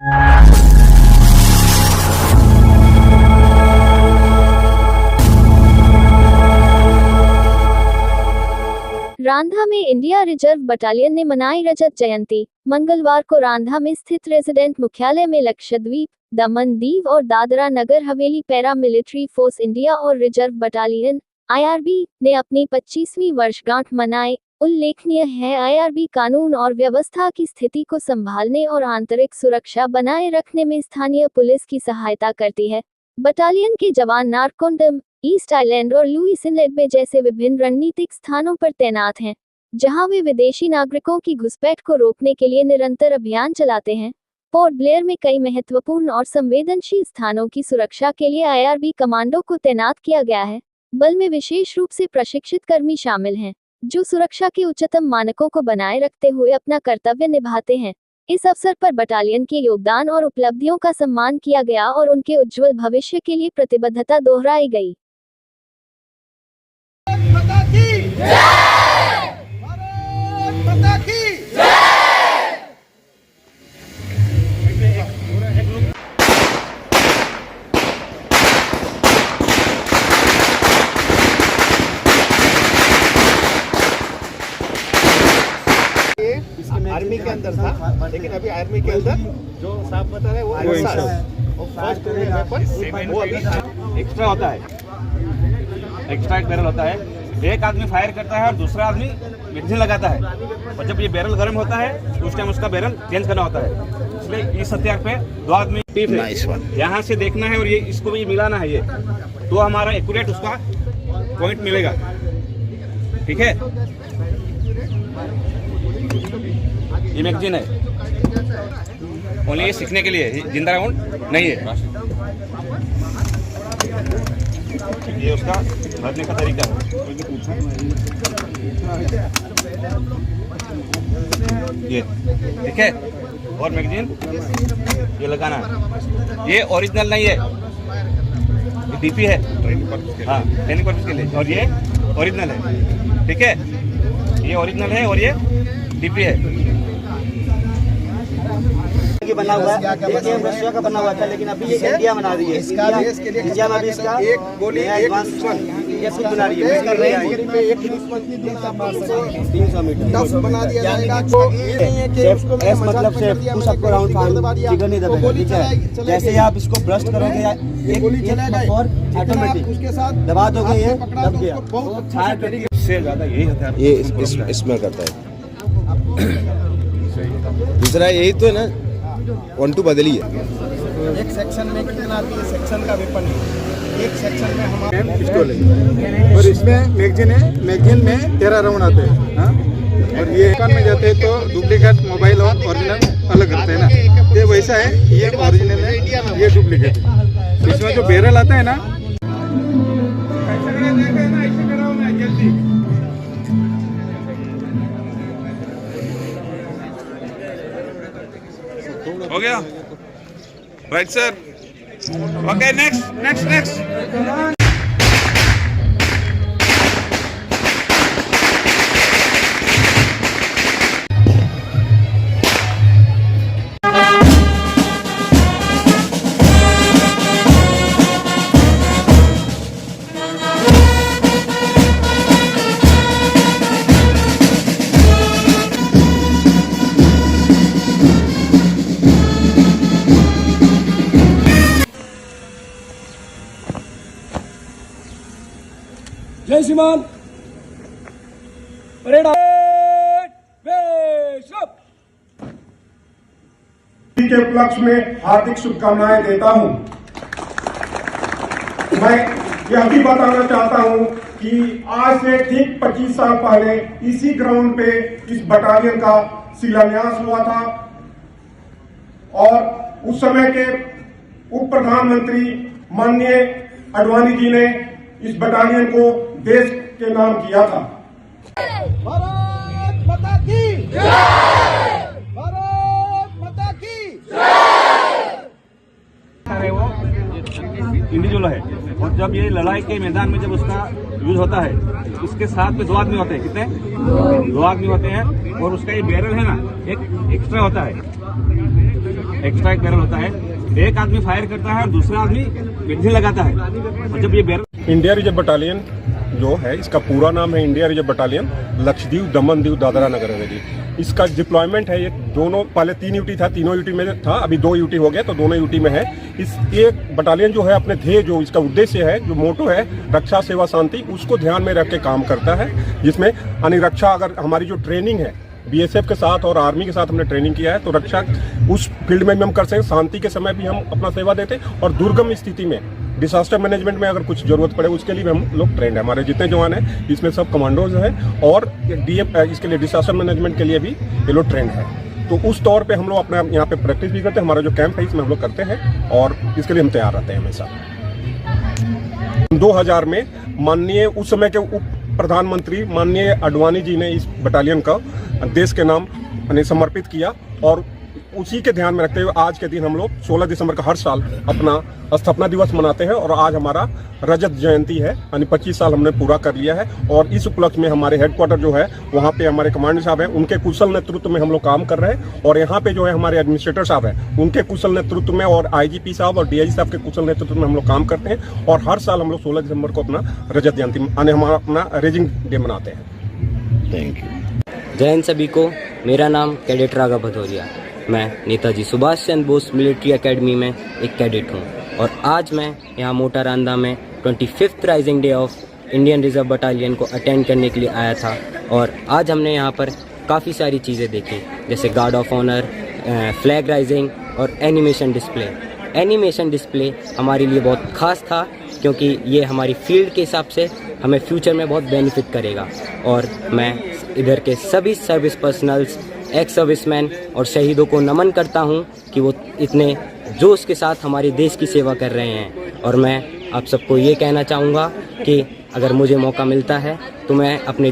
रांधा में India reserve battalion ने मनाई रजत जयंती। मंगलवार को रांधा में स्थित रेजिडेंट मुख्यालय में लक्षद्वीप, दमन दीव और Dadra Nagar Haveli para military force India और रिजर्व बटालियन (IRB) ने अपनी 25वीं वर्षगांठ मनाई। उल्लेखनीय है, IRB कानून और व्यवस्था की स्थिति को संभालने और आंतरिक सुरक्षा बनाए रखने में स्थानीय पुलिस की सहायता करती है। बटालियन के जवान नारकोंडम, ईस्ट आइलैंड और लुईस इनलेट बे जैसे विभिन्न रणनीतिक स्थानों पर तैनात हैं, जहां वे विदेशी नागरिकों की घुसपैठ को रोकने के लिए निरंतर अभियान चलाते हैं। पोर्ट ब्लेयर में कई महत्वपूर्ण और संवेदनशील स्थानों की सुरक्षा के लिए IRB कमांडो को तैनात किया गया है। बल में विशेष रूप से प्रशिक्षित कर्मी शामिल हैं, जो सुरक्षा के उच्चतम मानकों को बनाए रखते हुए अपना कर्तव्य निभाते हैं। इस अवसर पर बटालियन के योगदान और उपलब्धियों का सम्मान किया गया और उनके उज्जवल भविष्य के लिए प्रतिबद्धता दोहराई गई। आर्मी के अंदर था, लेकिन अभी आर्मी के अंदर जो साहब बता रहे वो एक्स्ट्रा होता है, एक्स्ट्रा एक बैरल होता है। एक आदमी फायर करता है और दूसरा आदमी मैगजीन लगाता है, और जब ये बैरल गर्म होता है तो उस टाइम उसका बैरल चेंज करना होता है। इसलिए इस हथियार पे 2 आदमी यहाँ से देखना है और ये इसको भी मिलाना है, ये तो हमारा एक्यूरेट उसका पॉइंट मिलेगा। ठीक है, ये मैगजीन है, ओनली ये सीखने के लिए, जिंदा राउंड नहीं है। ये उसका भरने का तरीका है। ये ठीक है, और मैगजीन ये लगाना है। ये ओरिजिनल नहीं है, ये डीपी है, हाँ ट्रेनिंग पर्पस के लिए, और ये ओरिजिनल है। ठीक है, ये ओरिजिनल है और ये डीपी है। बना हुआ है, रशिया का बना हुआ था, लेकिन अभी ये इंडिया बना रही है। इंडिया में भी इसका एक गोली एडवांस बना रही है। 300 मीटर बना दिया जाएगा। मतलब से पुश अप राउंड फिगर नहीं दबेगा। ठीक है, जैसे आप इसको ब्रस्ट करोगे और ऑटोमेटिक उसके साथ दबा दोगे, ये दब गया। इससे ज्यादा यही हथियार ये इसमें करता है। दूसरा यही तो है ना, 1-2 बदली है। एक सेक्शन में कितना आती है, सेक्शन का वेपन है। एक सेक्शन में हमारे पिस्टल है और इसमें मैगजीन है। मैगजीन में 13 राउंड आते हैं, हाँ? और ये दुकान में जाते हैं तो डुप्लीकेट मोबाइल और ओरिजिनल अलग करते हैं ना। ये वैसा है, ये ओरिजिनल है, ये डुप्लीकेट है। इसमें जो बैरल आता है ना, हो गया राइट सर। Okay, next. जय श्रीमान। परेड के उपलक्ष्य में हार्दिक शुभकामनाएं देता हूं। मैं यह भी बताना चाहता हूं कि आज से ठीक 25 साल पहले इसी ग्राउंड पे इस बटालियन का शिलान्यास हुआ था और उस समय के उप प्रधानमंत्री माननीय आडवाणी जी ने इस बटालियन को देश के नाम किया था। भारत माता की जय, भारत माता की जय। वो इंडिविजुअल है, और जब ये लड़ाई के मैदान में जब उसका यूज होता है, उसके साथ में 2 आदमी होते हैं। कितने? 2 आदमी होते हैं, और उसका ये बैरल है ना, एक एक्स्ट्रा होता है। एक्स्ट्रा एक बैरल होता है, एक आदमी फायर करता है और दूसरा आदमी मैगजीन लगाता है। और जब ये बैरल इंडिया रिजर्व बटालियन जो है, इसका पूरा नाम है India reserve battalion Lakshadweep, Daman Diu, Dadra Nagar Haveli. इसका डिप्लॉयमेंट है, ये दोनों पहले 3 यूटी था, तीनों यूटी में था, अभी 2 यूटी हो गया, तो दोनों यूटी में है। इस एक बटालियन जो है अपने ध्येय, जो इसका उद्देश्य है, जो मोटो है रक्षा सेवा शांति, उसको ध्यान में रख के काम करता है। जिसमें यानी रक्षा, अगर हमारी जो ट्रेनिंग है बीएसएफ के साथ और आर्मी के साथ हमने ट्रेनिंग किया है, तो रक्षा उस फील्ड में भी हम कर सकें, शांति के समय भी हम अपना सेवा देते हैं, और दुर्गम स्थिति में डिजास्टर मैनेजमेंट में अगर कुछ जरूरत पड़े उसके लिए भी हम लोग ट्रेंड है। हमारे जितने जवान हैं इसमें सब कमांडोज हैं, और डीएफ इसके लिए डिजास्टर मैनेजमेंट के लिए भी ये लोग ट्रेंड है। तो उस तौर पे हम लोग अपने यहाँ पे प्रैक्टिस भी करते हैं। हमारा जो कैंप है इसमें हम लोग करते हैं, और इसके लिए हम तैयार रहते हैं हमेशा। 2000 में माननीय उस समय के उप प्रधानमंत्री माननीय आडवाणी जी ने इस बटालियन का देश के नाम समर्पित किया, और उसी के ध्यान में रखते हुए आज के दिन हम लोग 16 दिसंबर का हर साल अपना स्थापना दिवस मनाते हैं। और आज हमारा रजत जयंती है, यानी 25 साल हमने पूरा कर लिया है। और इस उपलक्ष्य में हमारे हेडक्वार्टर जो है वहाँ पे हमारे कमांडर साहब हैं, उनके कुशल नेतृत्व में हम लोग काम कर रहे हैं। और यहाँ पे जो है हमारे एडमिनिस्ट्रेटर साहब हैं, उनके कुशल नेतृत्व में, और आईजीपी साहब और डीआईजी साहब के कुशल नेतृत्व में हम लोग काम करते हैं। और हर साल हम लोग 16 दिसंबर को अपना रजत जयंती यानी हमारा अपना रेजिंग डे मनाते हैं। Thank you. जय हिंद सभी को। मेरा नाम कैडेट राघव भदौरिया, मैं नेताजी सुभाष चंद्र बोस मिलिट्री एकेडमी में एक कैडेट हूँ। और आज मैं यहाँ मोटारांदा में 25th rising day of Indian reserve battalion को अटेंड करने के लिए आया था। और आज हमने यहाँ पर काफ़ी सारी चीज़ें देखी, जैसे guard of honour, flag rising और एनिमेशन डिस्प्ले। एनिमेशन डिस्प्ले हमारे लिए बहुत ख़ास था, क्योंकि ये हमारी फील्ड के हिसाब से हमें फ्यूचर में बहुत बेनिफिट करेगा। और मैं इधर के सभी सर्विस पर्सनल्स, एक्स सर्विसमैन और शहीदों को नमन करता हूं कि वो इतने जोश के साथ हमारे देश की सेवा कर रहे हैं। और मैं आप सबको ये कहना चाहूँगा कि अगर मुझे मौका मिलता है तो मैं अपने